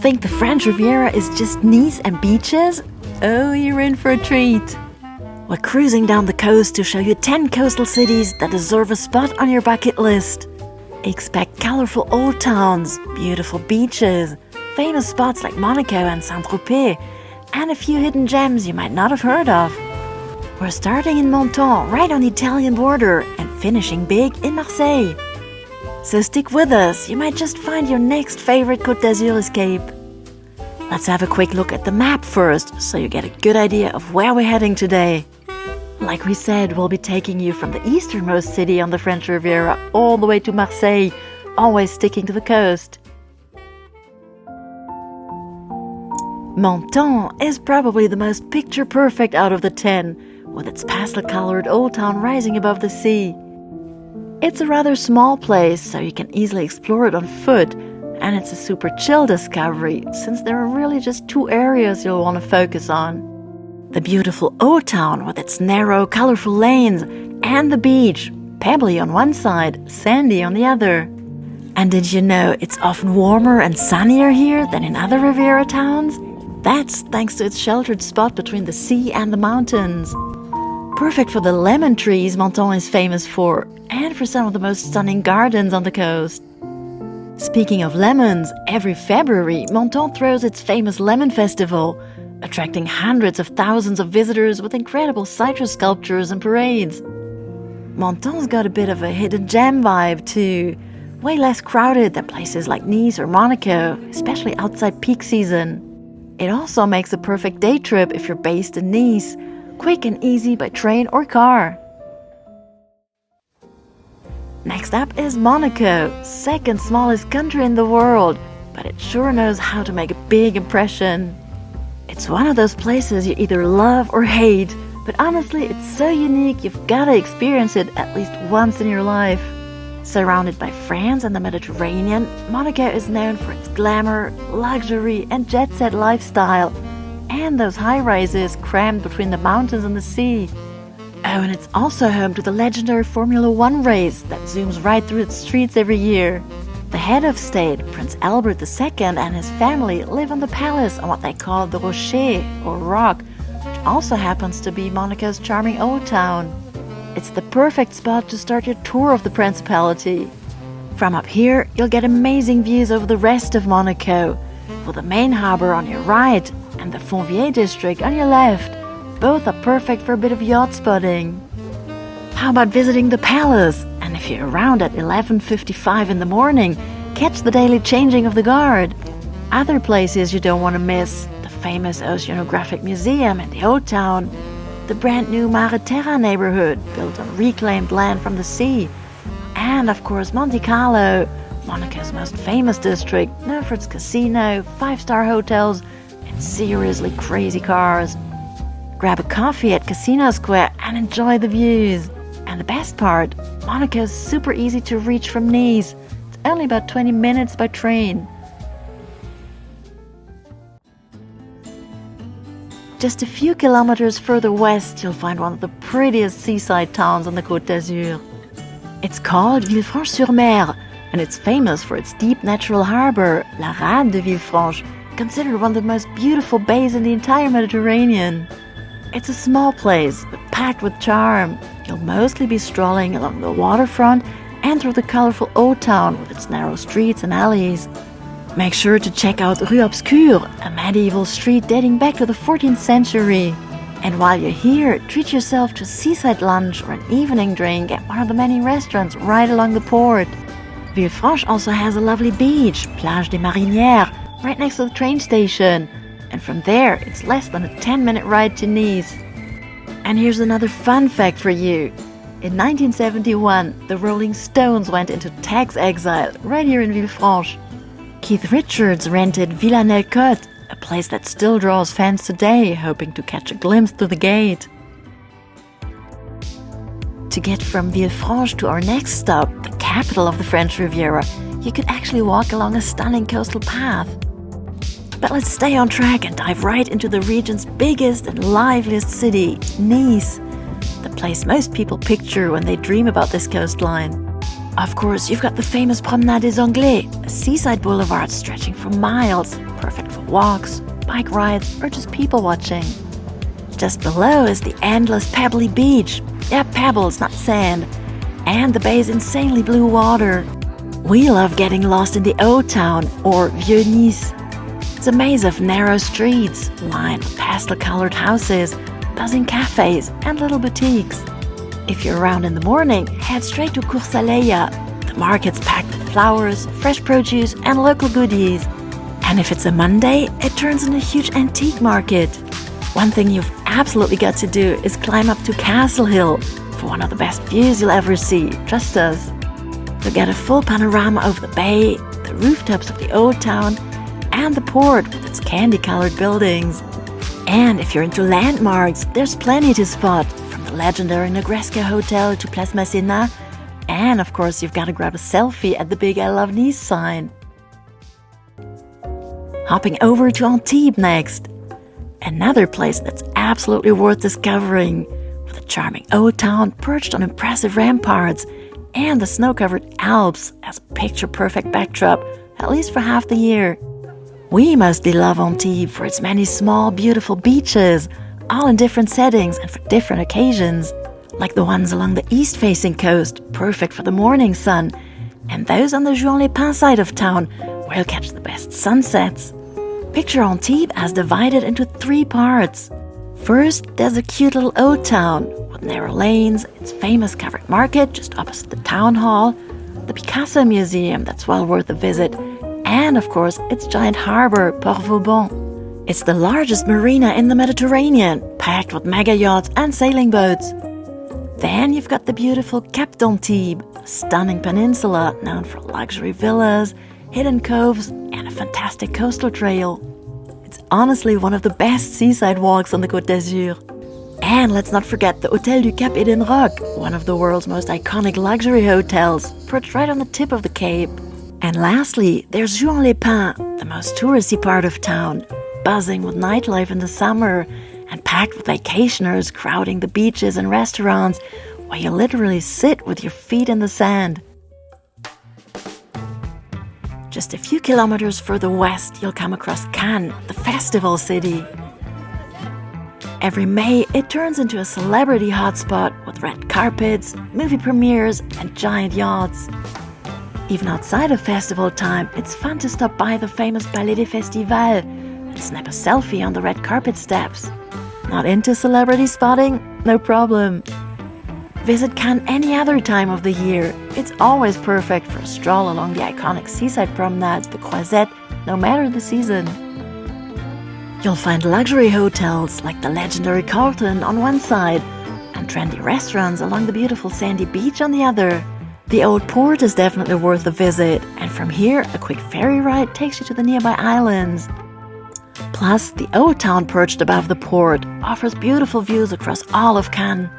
Think the French Riviera is just Nice and beaches? Oh, you're in for a treat. We're cruising down the coast to show you 10 coastal cities that deserve a spot on your bucket list. Expect colorful old towns, beautiful beaches, famous spots like Monaco and Saint-Tropez, and a few hidden gems you might not have heard of. We're starting in Menton, right on the Italian border, and finishing big in Marseille. So stick with us, you might just find your next favorite Côte d'Azur escape. Let's have a quick look at the map first, so you get a good idea of where we're heading today. Like we said, we'll be taking you from the easternmost city on the French Riviera all the way to Marseille, always sticking to the coast. Menton is probably the most picture-perfect out of the 10, with its pastel-colored old town rising above the sea. It's a rather small place, so you can easily explore it on foot, and it's a super chill discovery, since there are really just 2 areas you'll want to focus on. The beautiful old town with its narrow, colorful lanes, and the beach, pebbly on one side, sandy on the other. And did you know it's often warmer and sunnier here than in other Riviera towns? That's thanks to its sheltered spot between the sea and the mountains. Perfect for the lemon trees Menton is famous for, and for some of the most stunning gardens on the coast. Speaking of lemons, every February, Menton throws its famous Lemon Festival, attracting hundreds of thousands of visitors with incredible citrus sculptures and parades. Menton's got a bit of a hidden gem vibe too, way less crowded than places like Nice or Monaco, especially outside peak season. It also makes a perfect day trip if you're based in Nice, quick and easy by train or car. Next up is Monaco, second smallest country in the world, but it sure knows how to make a big impression. It's one of those places you either love or hate, but honestly, it's so unique you've gotta experience it at least once in your life. Surrounded by France and the Mediterranean, Monaco is known for its glamour, luxury, and jet-set lifestyle, and those high-rises crammed between the mountains and the sea. Oh, and it's also home to the legendary Formula 1 race that zooms right through its streets every year. The head of state, Prince Albert II, and his family live on the palace on what they call the Rocher, or Rock, which also happens to be Monaco's charming old town. It's the perfect spot to start your tour of the Principality. From up here, you'll get amazing views over the rest of Monaco, with the main harbor on your right and the Fontvieille district on your left. Both are perfect for a bit of yacht spotting. How about visiting the palace? And if you're around at 11:55 in the morning, catch the daily changing of the guard. Other places you don't want to miss: the famous Oceanographic Museum in the Old Town, the brand new Mare Terra neighborhood built on reclaimed land from the sea, and of course Monte Carlo, Monaco's most famous district, known for its casino, 5-star hotels, and seriously crazy cars. Grab a coffee at Casino Square and enjoy the views. And the best part, Monaco's super easy to reach from Nice. It's only about 20 minutes by train. Just a few kilometers further west, you'll find one of the prettiest seaside towns on the Côte d'Azur. It's called Villefranche-sur-Mer, and it's famous for its deep natural harbor, La Rade de Villefranche, considered one of the most beautiful bays in the entire Mediterranean. It's a small place, but packed with charm. You'll mostly be strolling along the waterfront and through the colorful old town with its narrow streets and alleys. Make sure to check out Rue Obscure, a medieval street dating back to the 14th century. And while you're here, treat yourself to a seaside lunch or an evening drink at one of the many restaurants right along the port. Villefranche also has a lovely beach, Plage des Marinières, right next to the train station. And from there, it's less than a 10-minute ride to Nice. And here's another fun fact for you. In 1971, the Rolling Stones went into tax exile right here in Villefranche. Keith Richards rented Villa Côte, a place that still draws fans today, hoping to catch a glimpse through the gate. To get from Villefranche to our next stop, the capital of the French Riviera, you could actually walk along a stunning coastal path. But let's stay on track and dive right into the region's biggest and liveliest city, Nice, the place most people picture when they dream about this coastline. Of course, you've got the famous Promenade des Anglais, a seaside boulevard stretching for miles, perfect for walks, bike rides, or just people watching. Just below is the endless pebbly beach. Yeah, pebbles, not sand. And the bay's insanely blue water. We love getting lost in the Old Town, or Vieux Nice. It's a maze of narrow streets, lined with pastel-colored houses, buzzing cafes, and little boutiques. If you're around in the morning, head straight to Coursaléa. The market's packed with flowers, fresh produce, and local goodies. And if it's a Monday, it turns into a huge antique market. One thing you've absolutely got to do is climb up to Castle Hill for one of the best views you'll ever see, trust us. You'll get a full panorama over the bay, the rooftops of the Old Town, and the port with its candy-colored buildings. And if you're into landmarks, there's plenty to spot, from the legendary Negresca Hotel to Place Masséna, and of course you've got to grab a selfie at the big I Love Nice sign. Hopping over to Antibes next. Another place that's absolutely worth discovering, with a charming old town perched on impressive ramparts and the snow-covered Alps as a picture-perfect backdrop, at least for half the year. We mostly love Antibes for its many small, beautiful beaches, all in different settings and for different occasions, like the ones along the east-facing coast, perfect for the morning sun, and those on the Juan-les-Pins side of town, where you'll catch the best sunsets. Picture Antibes as divided into 3 parts. First, there's a cute little old town with narrow lanes, its famous covered market just opposite the town hall, the Picasso Museum that's well worth a visit, and of course its giant harbor, Port Vauban. It's the largest marina in the Mediterranean, packed with mega yachts and sailing boats. Then you've got the beautiful Cap d'Antibes, a stunning peninsula known for luxury villas, hidden coves, and a fantastic coastal trail. It's honestly one of the best seaside walks on the Côte d'Azur. And let's not forget the Hôtel du Cap Eden Rock, one of the world's most iconic luxury hotels, perched right on the tip of the cape. And lastly, there's Juan-les-Pins, the most touristy part of town, buzzing with nightlife in the summer and packed with vacationers crowding the beaches and restaurants where you literally sit with your feet in the sand. Just a few kilometers further west, you'll come across Cannes, the festival city. Every May, it turns into a celebrity hotspot with red carpets, movie premieres, and giant yachts. Even outside of festival time, it's fun to stop by the famous Palais des Festivals and snap a selfie on the red carpet steps. Not into celebrity spotting? No problem. Visit Cannes any other time of the year. It's always perfect for a stroll along the iconic seaside promenade, the Croisette, no matter the season. You'll find luxury hotels like the legendary Carlton on one side and trendy restaurants along the beautiful sandy beach on the other. The old port is definitely worth a visit, and from here a quick ferry ride takes you to the nearby islands. Plus, the old town perched above the port offers beautiful views across all of Cannes.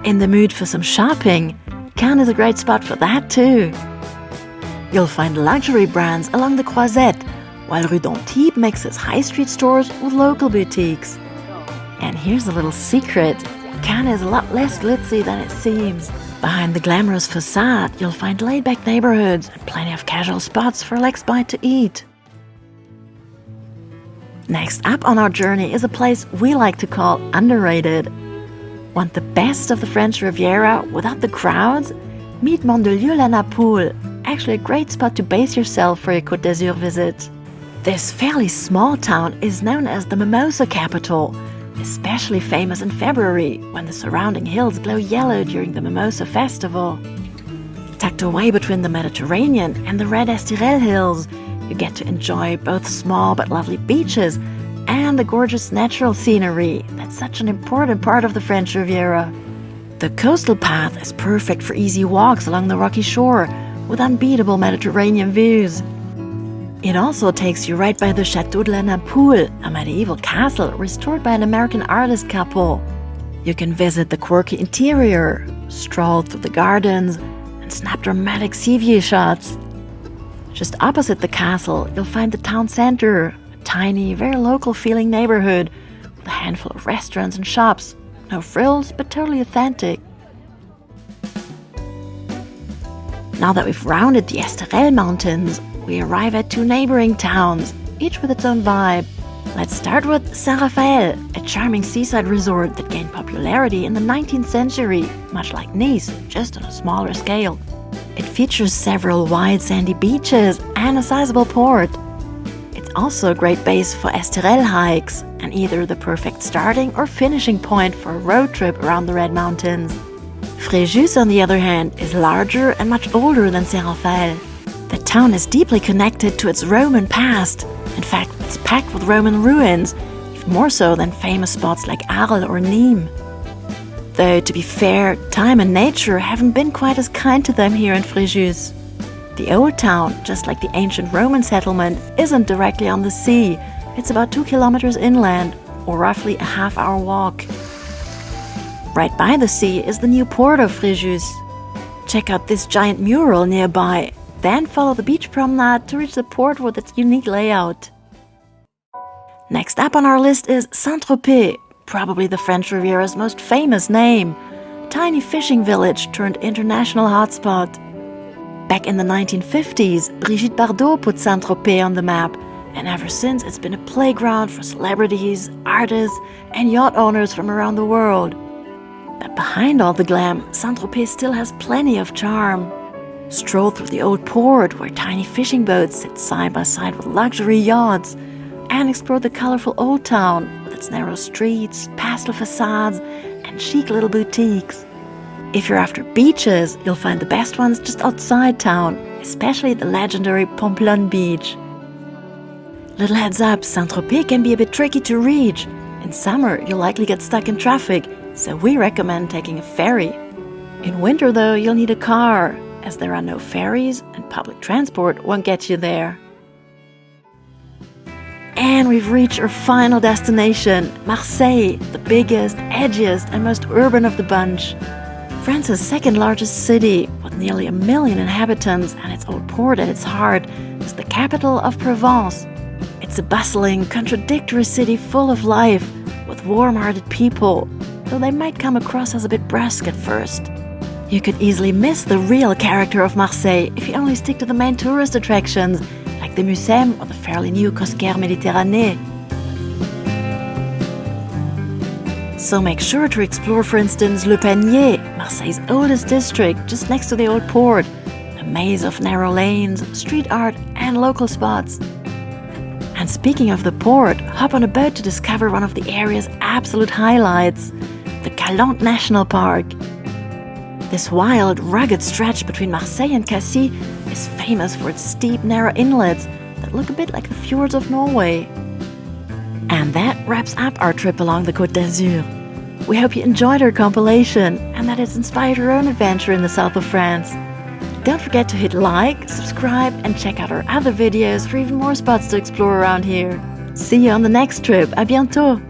In the mood for some shopping, Cannes is a great spot for that too. You'll find luxury brands along the Croisette, while Rue d'Antibes mixes high street stores with local boutiques. And here's a little secret, Cannes is a lot less glitzy than it seems. Behind the glamorous facade, you'll find laid-back neighborhoods and plenty of casual spots for Lex Bite to eat. Next up on our journey is a place we like to call underrated. Want the best of the French Riviera without the crowds? Meet Mandelieu-La-Napoule, actually a great spot to base yourself for your Côte d'Azur visit. This fairly small town is known as the mimosa capital, especially famous in February when the surrounding hills glow yellow during the Mimosa Festival. Tucked away between the Mediterranean and the red Estoril Hills, you get to enjoy both small but lovely beaches and the gorgeous natural scenery that's such an important part of the French Riviera. The coastal path is perfect for easy walks along the rocky shore with unbeatable Mediterranean views. It also takes you right by the Château de la Napoule, a medieval castle restored by an American artist couple. You can visit the quirky interior, stroll through the gardens, and snap dramatic sea view shots. Just opposite the castle, you'll find the town center, a tiny, very local-feeling neighborhood with a handful of restaurants and shops. No frills, but totally authentic. Now that we've rounded the Estoril Mountains, we arrive at two neighboring towns, each with its own vibe. Let's start with Saint-Raphaël, a charming seaside resort that gained popularity in the 19th century, much like Nice, just on a smaller scale. It features several wide sandy beaches and a sizable port. It's also a great base for Esterel hikes and either the perfect starting or finishing point for a road trip around the Red Mountains. Fréjus, on the other hand, is larger and much older than Saint-Raphaël. The town is deeply connected to its Roman past. In fact, it's packed with Roman ruins, even more so than famous spots like Arles or Nîmes. Though, to be fair, time and nature haven't been quite as kind to them here in Fréjus. The old town, just like the ancient Roman settlement, isn't directly on the sea. It's about 2 kilometers inland, or roughly a half-hour walk. Right by the sea is the new port of Fréjus. Check out this giant mural nearby, then follow the beach promenade to reach the port with its unique layout. Next up on our list is Saint-Tropez, probably the French Riviera's most famous name. Tiny fishing village turned international hotspot. Back in the 1950s, Brigitte Bardot put Saint-Tropez on the map, and ever since it's been a playground for celebrities, artists, and yacht owners from around the world. But behind all the glam, Saint-Tropez still has plenty of charm. Stroll through the old port where tiny fishing boats sit side by side with luxury yachts, and explore the colorful old town with its narrow streets, pastel facades, and chic little boutiques. If you're after beaches, you'll find the best ones just outside town, especially the legendary Pomplon beach. Little heads up, Saint-Tropez can be a bit tricky to reach. In summer, you'll likely get stuck in traffic, so we recommend taking a ferry. In winter though, you'll need a car, as there are no ferries and public transport won't get you there. And we've reached our final destination, Marseille, the biggest, edgiest, and most urban of the bunch. France's second largest city, with nearly 1 million inhabitants and its old port at its heart, is the capital of Provence. It's a bustling, contradictory city full of life, with warm-hearted people, though they might come across as a bit brusque at first. You could easily miss the real character of Marseille if you only stick to the main tourist attractions, like the Museum or the fairly new Cosquer Méditerranée. So make sure to explore, for instance, Le Panier, Marseille's oldest district, just next to the old port, a maze of narrow lanes, street art, and local spots. And speaking of the port, hop on a boat to discover one of the area's absolute highlights, the Calanque National Park. This wild, rugged stretch between Marseille and Cassis is famous for its steep, narrow inlets that look a bit like the fjords of Norway. And that wraps up our trip along the Côte d'Azur. We hope you enjoyed our compilation and that it's inspired your own adventure in the south of France. Don't forget to hit like, subscribe, and check out our other videos for even more spots to explore around here. See you on the next trip. À bientôt!